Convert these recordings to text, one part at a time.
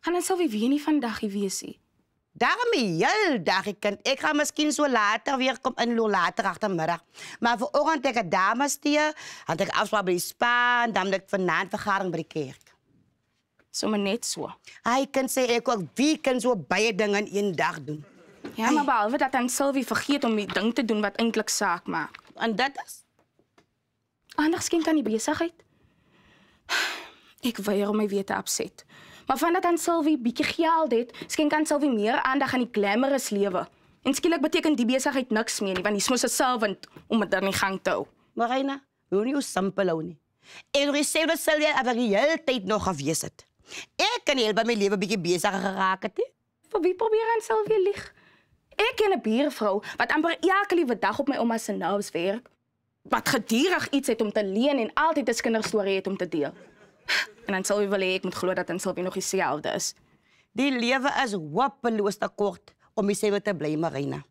Gaan dan Sylvie weer nie vandag hier wees nie. Daarmee heel dag, kind. Ik ga misschien zo later weer komen inlopen, later achtermiddag. Maar vanochtend heb ik een dames die, had ik afspraak bij de spa en dan heb ik vanavond vergadering bij de kerk. Sommer net so. Hij kan sê ek ook wie kan so baie dinge in een dag doen. Ja, maar behalve dat dan Sylvie vergeet om die ding te doen wat eintlik saak maak. En dat is? Anders skenk aan die besigheid. Ek weier om my weer te opset. Maar vandat aan Sylvie bietjie geld het, skenk aan Sylvie meer aandag aan die glamorous lewe. En skielik beteken die besigheid niks meer nie, want die mos 'n servant om dit in die gang te hou. Marina, hoe nie simpel hou nie. En dieselfde sal jy aber die hele tyd nog gewees het. Ek kan heel by my lewe bietjie besigger geraak het. Vir wie probeer aan Sylvie lieg? Ek ken 'n buurvrou wat amper elke liewe dag op my ouma se nerves werk. Wat gedurig iets het om te leen en altyd 'n kinderstorie het om te deel. En dan Sylvie wil hê ek moet glo dat aan Sylvie nog dieselfde is. Die lewe is hopeloos te kort om jouself te bly, Marina.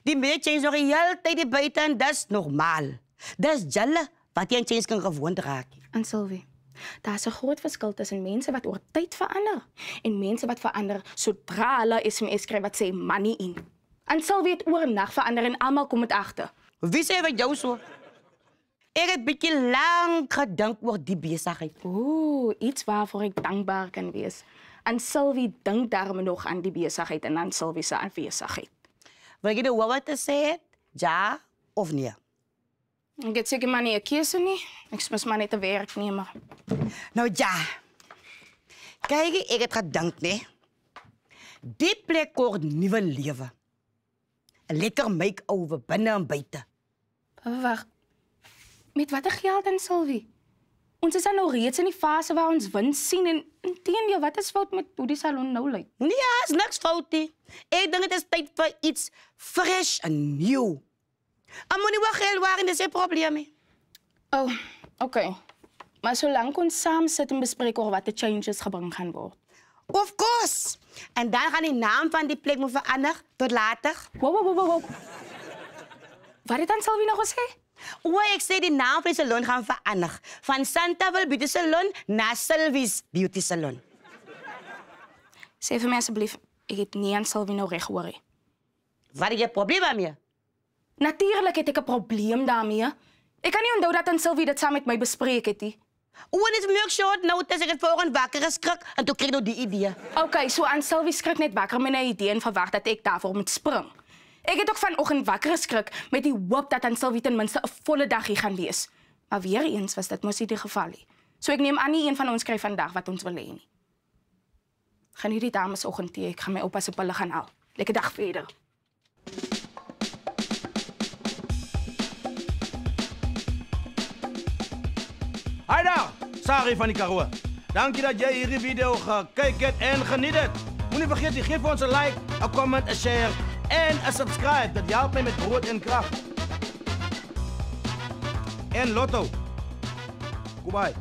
Die mense is nog die hele tyd buite en dis normaal. Dis julle wat jy aan change kan gewoond raak. En Sylvie, daar is 'n groot verskil tussen mense wat oor tyd verander en mense wat verander sodra hulle SMS skryf wat sê money in. En Sylvie het oornag verander en almal kom dit agter. Wie sê wat jou so? Ek het bietjie lank gedink oor die besigheid. Ooh, iets waarvoor ek dankbaar kan wees. En Sylvie dink daarom nog aan die besigheid en aan Sylvie se afwesigheid. Wil jy nou wat te sê het? Ja of nee? Ek het seker maar nie 'n keuse nie. Ek moet maar net 'n werknemer. Nou ja. Kyk, ek het gedink, nee. Die plek kort nuwe lewe. 'n Lekker make-over binne en buite. Wag. Met watter geld dan, Sylvie? Ons is nou reeds in die fase waar ons wins sien en inteendeel, wat is fout met hoe die salon nou lyk? Nee, is niks fout nie. Ek dink dit is tyd vir iets fresh en nieuw. En moenie wel geld waarin, dis 'n probleem nie. Oh, okay. Maar solank ons saam sit en bespreek oor wat die changes gebring gaan word. Of course. En dan gaan die naam van die plek moet verander tot later. Wow. Wat het dan Sylvie nog gesê? O, ek sê die naam van die salon gaan verander. Van Santaville Beauty Salon na Sylvie's Beauty Salon. Sê vir my asseblief, ek het nie aan Sylvie nou reg gehoor nie. Wat het jy probleem daarmee? Natuurlik het ek 'n probleem daarmee. Ek kan nie onthou dat aan Sylvie dit saam met my bespreek het nie. O, en dit is meer short notice, ek het vanoggend wakker geskrik en toe kry ek nou die idee. Okay, so aan Sylvie skrik net wakker met 'n idee en verwag dat ek daarvoor moet spring. Ek het ook vanoggend wakker geskrik met die hoop dat aan Sylvie ten minste 'n volle dag hier gaan wees. Maar weer eens was dit mos nie die geval nie. So ek neem aan nie een van ons skryf vandag wat ons wil hê nie. Gaan hierdie dames oggend tee, ek gaan my oupa se pille gaan haal. Lekker dag verder. Hi daar, Sari van die Karoo. Dankie dat jy hierdie video gekyk het en geniet het. Moenie vergeet, jy geef ons 'n like, 'n comment, 'n share en 'n subscribe. Dat help my met brood en krag. En Lotto. Goodbye.